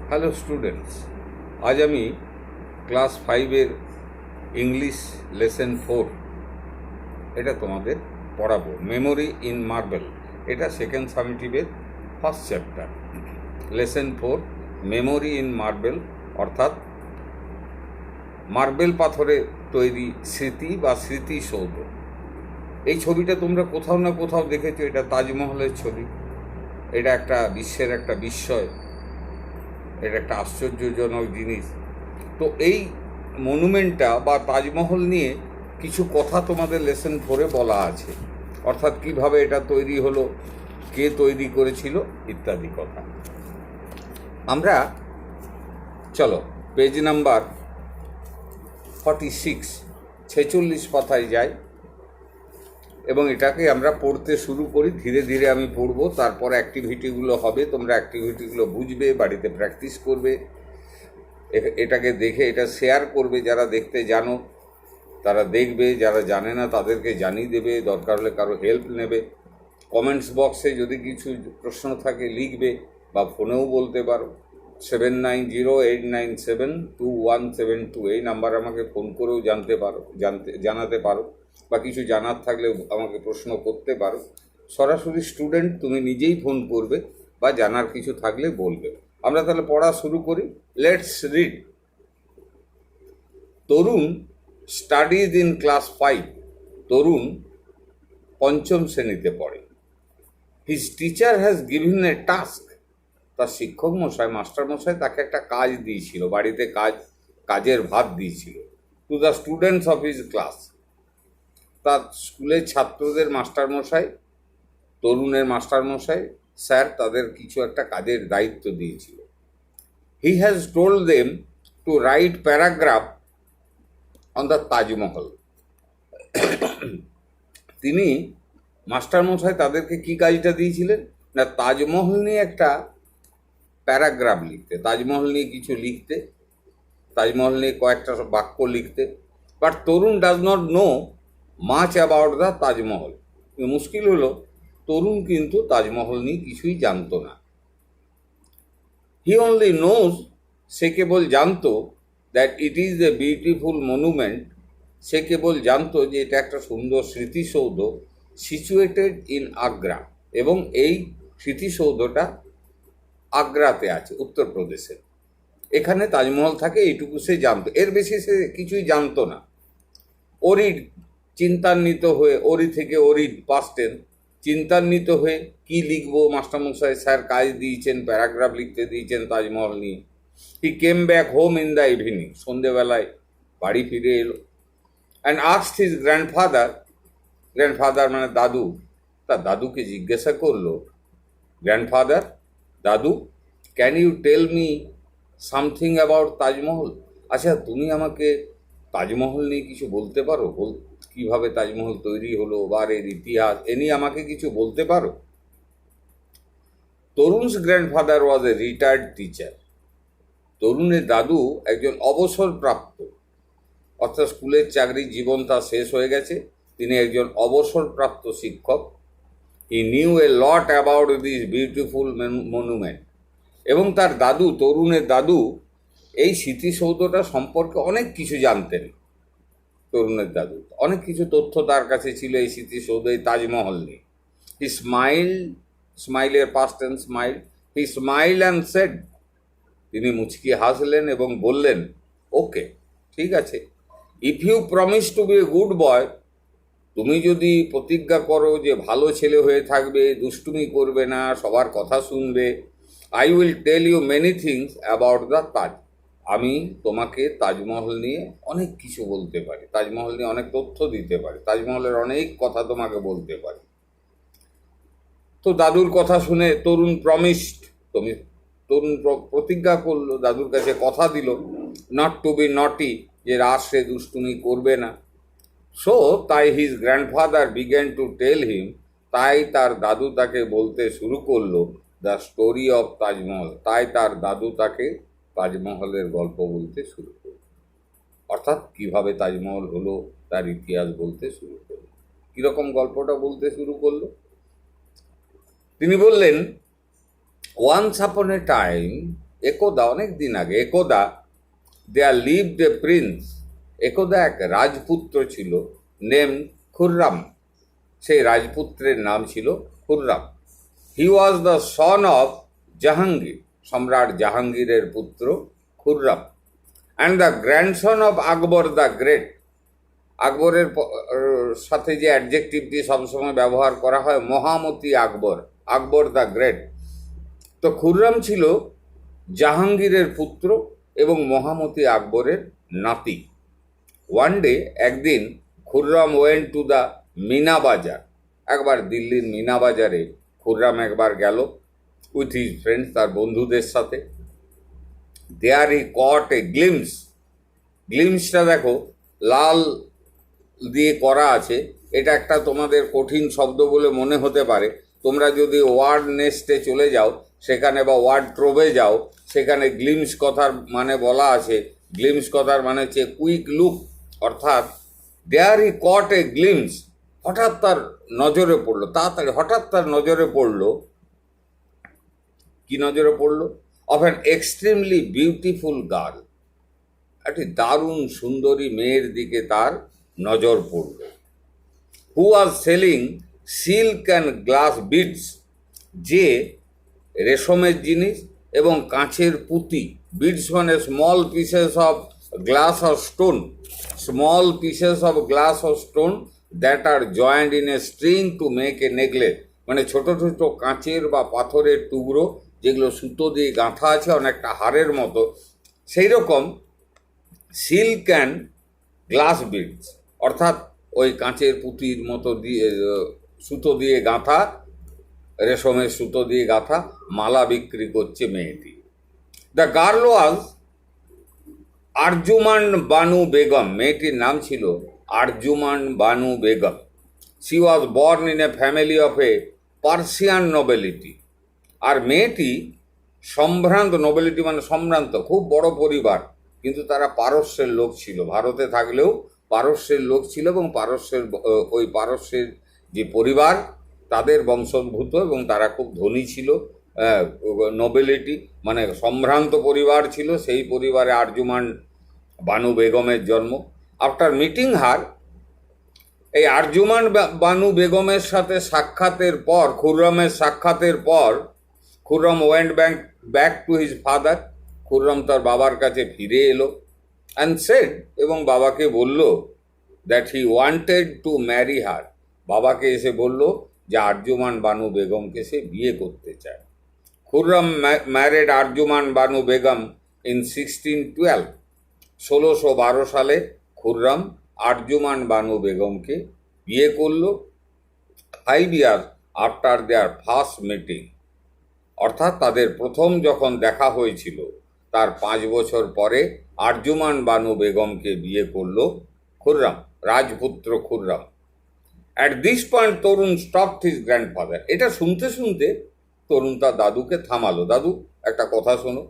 Hello students, আজ আমি class 5-এর English lesson 4 এটা তোমাদের পড়াবো। মেমোরি ইন মার্বেল, এটা সেকেন্ড সামেটিভের first chapter. Lesson 4 memory in marble, অর্থাৎ মার্বেল পাথরে তৈরি স্মৃতি বা স্মৃতিসৌধ। এই ছবিটা তোমরা কোথাও না কোথাও দেখেছো। এটা তাজমহলের ছবি। এটা একটা বিশ্বের একটা বিস্ময়, এটা একটা আশ্চর্যজনক জিনিস। তো এই মনুমেন্টটা বা তাজমহল নিয়ে কিছু কথা তোমাদের লেসন 4-এ বলা আছে, অর্থাৎ কিভাবে এটা তৈরি হলো, কে তৈরি করেছিল ইত্যাদি কথা। আমরা চলো পেজ নাম্বার 46 পাতায় যাই এবং এটাকে আমরা পড়তে শুরু করি। ধীরে ধীরে আমি পড়ব, তারপর অ্যাক্টিভিটিগুলো হবে, তোমরা অ্যাক্টিভিটিগুলো বুঝবে, বাড়িতে প্র্যাকটিস করবে, এটাকে দেখে এটা শেয়ার করবে। যারা দেখতে জানো তারা দেখবে, যারা জানে না তাদেরকে জানিয়ে দেবে, দরকার হলে কারো হেল্প নেবে। কমেন্টস বক্সে যদি কিছু প্রশ্ন থাকে লিখবে, বা ফোনেও বলতে পারো। 7908972172 এই নাম্বার আমাকে ফোন করেও জানাতে পারো, বা কিছু জানার থাকলে আমাকে প্রশ্ন করতে পারো। সরাসরি স্টুডেন্ট তুমি নিজেই ফোন করবে, বা জানার কিছু থাকলে বলবে। আমরা তাহলে পড়া শুরু করি। Let's read. Tarun studies in class 5। তরুণ পঞ্চম শ্রেণীতে পড়ে। His teacher has given a task. তার শিক্ষক মশাই, মাস্টার মশাই তাকে একটা কাজ দিয়েছিল, বাড়িতে কাজের ভাত দিয়েছিল। To the students of his class. তার স্কুলের ছাত্রদের মাস্টার মশাই, তরুণের মাস্টার মশাই, স্যার তাদের কিছু একটা কাজের দায়িত্ব দিয়েছিল। He has told them to write paragraph on the Taj Mahal. তিনি মাস্টারমশাই তাদেরকে কি কাজটা দিয়েছিলেন না, তাজমহল নিয়ে একটা প্যারাগ্রাফ লিখতে, তাজমহল নিয়ে কিছু লিখতে, তাজমহল নিয়ে কয়েকটা বাক্য লিখতে। But Tarun does not know much about the Taj Mahal. মুশকিল হলো তরুণ কিন্তু তাজমহল নিয়ে কিছুই জানতো না। হি অনলি নোজ, সে কেবল জানতো that it is a beautiful monument. সে কেবল জানতো যে এটা একটা সুন্দর স্মৃতিসৌধ, সিচুয়েটেড ইন আগ্রা, এবং এই স্মৃতিসৌধটা আগ্রাতে আছে, উত্তরপ্রদেশে। এখানে তাজমহল থাকে, এইটুকু সে জানতো, এর বেশি সে কিছুই জানতো না। অরিড, চিন্তান্বিত হয়ে, অরি থেকে অরিড পাস্ট টেন্স, চিন্তান্বিত হয়ে কি লিখবো, মাস্টারমশাই স্যার কাজ দিয়েছেন, প্যারাগ্রাফ লিখতে দিয়েছেন তাজমহল নিয়ে। He came back home in the evening, সন্ধেবেলায় বাড়ি ফিরে এলো। And asked his grandfather, grandfather মানে দাদু, তার দাদুকে জিজ্ঞাসা করলো, গ্র্যান্ডফাদার, দাদু, can you tell me something about Taj Mahal? আচ্ছা, তুমি আমাকে তাজমহল নিয়ে কিছু বলতে পারো? কীভাবে তাজমহল তৈরি হলো, বা এর ইতিহাস, এ নিয়ে আমাকে কিছু বলতে পারো? Tarun's grandfather was a retired teacher. তরুণের দাদু একজন অবসরপ্রাপ্ত, অর্থাৎ স্কুলের চাকরির জীবন তার শেষ হয়ে গেছে, তিনি একজন অবসরপ্রাপ্ত শিক্ষক। He knew A lot about this beautiful monument. এবং তার দাদু, তরুণের দাদু, এই স্মৃতিসৌধটা সম্পর্কে অনেক কিছু জানতেন। তরুণের দাদু অনেক কিছু তথ্য তার কাছে ছিল এই স্মৃতিসৌধ, এই তাজমহল নিয়ে। হি স্মাইল, স্মাইলের past tense smile, he smile and said, তিনি মুচকি হাসলেন এবং বললেন, ওকে, ঠিক আছে। If you promise to be a good boy, তুমি যদি প্রতিজ্ঞা করো যে ভালো ছেলে হয়ে থাকবে, দুষ্টুমি করবে না, সবার কথা শুনবে, I will tell you many things about the Taj, আমি তোমাকে তাজমহল নিয়ে অনেক কিছু বলতে পারি, তাজমহল নিয়ে অনেক তথ্য দিতে পারি, তাজমহলের অনেক কথা তোমাকে বলতে পারি। তো দাদুর কথা শুনে তরুণ প্রমিসড, তরুণ প্রতিজ্ঞা করলো, দাদুর কাছে কথা দিল, নট টু বি নটি, যে রাত সে দুষ্টুমি করবে না। সো তাই his grandfather began to tell him, তাই তার দাদু তাকে বলতে শুরু করলো দ্য স্টোরি অফ তাজমহল, তাই তার দাদু তাকে তাজমহলের গল্প বলতে শুরু করল, অর্থাৎ কিভাবে তাজমহল হলো তার ইতিহাস বলতে শুরু করলো। কীরকম গল্পটা বলতে শুরু করলো? তিনি বললেন, ওয়ান্স আপন এ টাইম একদা, অনেক দিন আগে, একদা দেয়ার লিভড এ প্রিন্স, একদা এক রাজপুত্র ছিল, নেম খুররাম, সেই রাজপুত্রের নাম ছিল Khurram. He was the son of Jahangir, সম্রাট জাহাঙ্গীরের পুত্র Khurram, and the grandson of Akbar the great. আকবরের সাথে যে অ্যাডজেক্টিভটি সবসময় ব্যবহার করা হয়, মহামতি আকবর, আকবর দ্য গ্রেট। তো খুররাম ছিল জাহাঙ্গীরের পুত্র এবং মহামতি আকবরের নাতি। ওয়ান ডে, একদিন, Khurram went to the Meena Bazaar, একবার দিল্লির মিনা বাজারে খুররাম একবার গেল উইথ হিজ ফ্রেন্ডস, তার বন্ধুদের সাথে। দেয়ার হি কট এ গ্লিমস, গ্লিমসটা দেখো লাল দিয়ে করা আছে, এটা একটা তোমাদের কঠিন শব্দ বলে মনে হতে পারে। তোমরা যদি ওয়ার্ড নেস্টে চলে যাও সেখানে, বা ওয়ার্ড ট্রোবে যাও, সেখানে গ্লিমস কথার মানে বলা আছে। গ্লিমস কথার মানে হচ্ছে কুইক লুক, অর্থাৎ দেয়ার হি কট এ গ্লিমস, হঠাৎ তার নজরে পড়লো, তাড়াতাড়ি হঠাৎ তার নজরে পড়লো। কি নজরে পড়লো? Of an extremely beautiful girl, একটি দারুণ সুন্দরী মেয়ের দিকে তার নজর পড়ল। Who was selling silk and glass beads, যে রেশমের জিনিস এবং কাঁচের পুঁতি, বিডস মানে small pieces of glass or stone, small pieces of glass or stone that are joint in a string to make a necklace, মানে ছোট ছোট কাঁচের বা পাথরের টুকরো যেগুলো সুতো দিয়ে গাঁথা আছে অনেকটা হারের মতো, সেই রকম সিল্ক অ্যান্ড গ্লাস বিডস, অর্থাৎ ওই কাঁচের পুঁতির মতো দিয়ে সুতো দিয়ে গাঁথা, রেশমের সুতো দিয়ে গাঁথা মালা বিক্রি করছে মেয়েটি। The girl was Arjumand Banu Begum, মেয়েটির নাম ছিল Arjumand Banu Begum. She was born in a family of a Persian nobility, আর মেয়েটি সম্ভ্রান্ত, নোবেলিটি মানে সম্ভ্রান্ত, খুব বড় পরিবার, কিন্তু তারা পারস্যের লোক ছিল, ভারতে থাকলেও পারস্যের লোক ছিল, এবং ওই পারস্যের যে পরিবার তাদের বংশোদ্ভূত, এবং তারা খুব ধনী ছিল। নোবেলিটি মানে সম্ভ্রান্ত পরিবার ছিল, সেই পরিবারে আরজুমান বানু বেগমের জন্ম। আফটার মিটিং হার, এই আরজুমান বানু বেগমের সাথে সাক্ষাতের পর, খুররামের সাক্ষাতের পর, Khurram went back to his father, Khurram তার বাবার কাছে ফিরে এলো, অ্যান্ড সেড, এবং বাবাকে বলল, that he wanted to marry her, বাবাকে এসে বলল যে আরজুমান বানু বেগমকে সে বিয়ে করতে চায়। খুররাম ম্যারেড আরজুমান বানু বেগম ইন 1612, 1612 সালে খুররাম আরজুমান বানু বেগমকে বিয়ে করল। 5 years after their first meeting, অর্থাৎ তাদের প্রথম যখন দেখা হয়েছিল তার 5 বছর পরে আরজুমান বানু বেগমকে বিয়ে করল খুররাম, রাজপুত্র Khurram. At this point Tarun stopped his grandfather, এটা শুনতে শুনতে তরুণ তার দাদুকে থামালো, দাদু একটা কথা শোনো।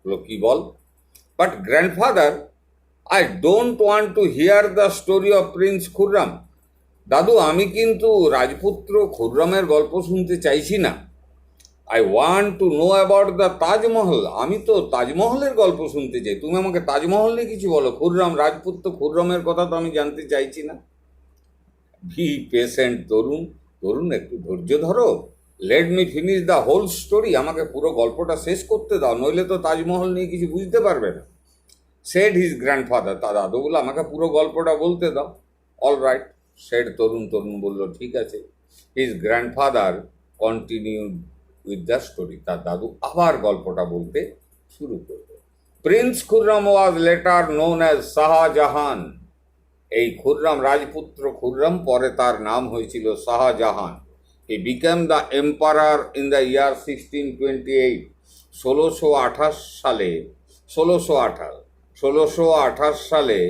বলো, কি বল? But grandfather, I don't want to hear the story of prince Khurram, দাদু আমি কিন্তু রাজপুত্র খুররামের গল্প শুনতে চাইছি না। I want to know about the Taj Mahal, আমি তো তাজমহলের গল্প শুনতে চাই, তুমি আমাকে তাজমহল নিয়ে কিছু বলো, খুররাম রাজপুত্র খুররামের কথা তো আমি জানতে চাইছি না। বি পেশেন্ট তরুণ, তরুণ একটু ধৈর্য ধরো, let me finish the whole story, আমাকে পুরো গল্পটা শেষ করতে দাও, নইলে তো তাজমহল নিয়ে কিছু বুঝতে পারবে না। সেড হিজ গ্র্যান্ডফাদার, তার দাদু বললো আমাকে পুরো গল্পটা বলতে দাও। অল রাইট সেড তরুণ, তরুণ বলল ঠিক আছে। His grandfather continued with the story, তার দাদু আবার গল্পটা বলতে শুরু করল। প্রিন্স খুররাম ওয়াজ লেটার নোন অ্যাজ শাহজাহান, এই খুররাম রাজপুত্র খুররাম পরে তার নাম হয়েছিল Shahjahan. He became the emperor in the year 1628, 1628 সালে, 1628 সালে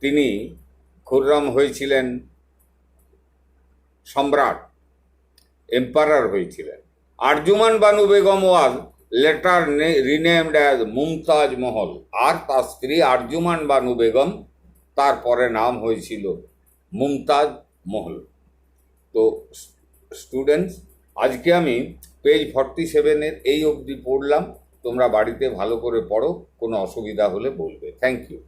তিনি খুররাম হয়েছিলেন সম্রাট, এম্পারার হয়েছিলেন। আরজুমান বানু বেগম ওয়াজ লেটার রিনেমড অ্যাজ মুমতাজ মহল, আর তার স্ত্রী আরজুমান বানু বেগম তারপরে নাম হয়েছিল মুমতাজ মহল। তো স্টুডেন্টস, আজকে আমি পেজ 47-এর এই অবধি পড়লাম। তোমরা বাড়িতে ভালো করে পড়ো, কোনো অসুবিধা হলে বলবে। Thank you.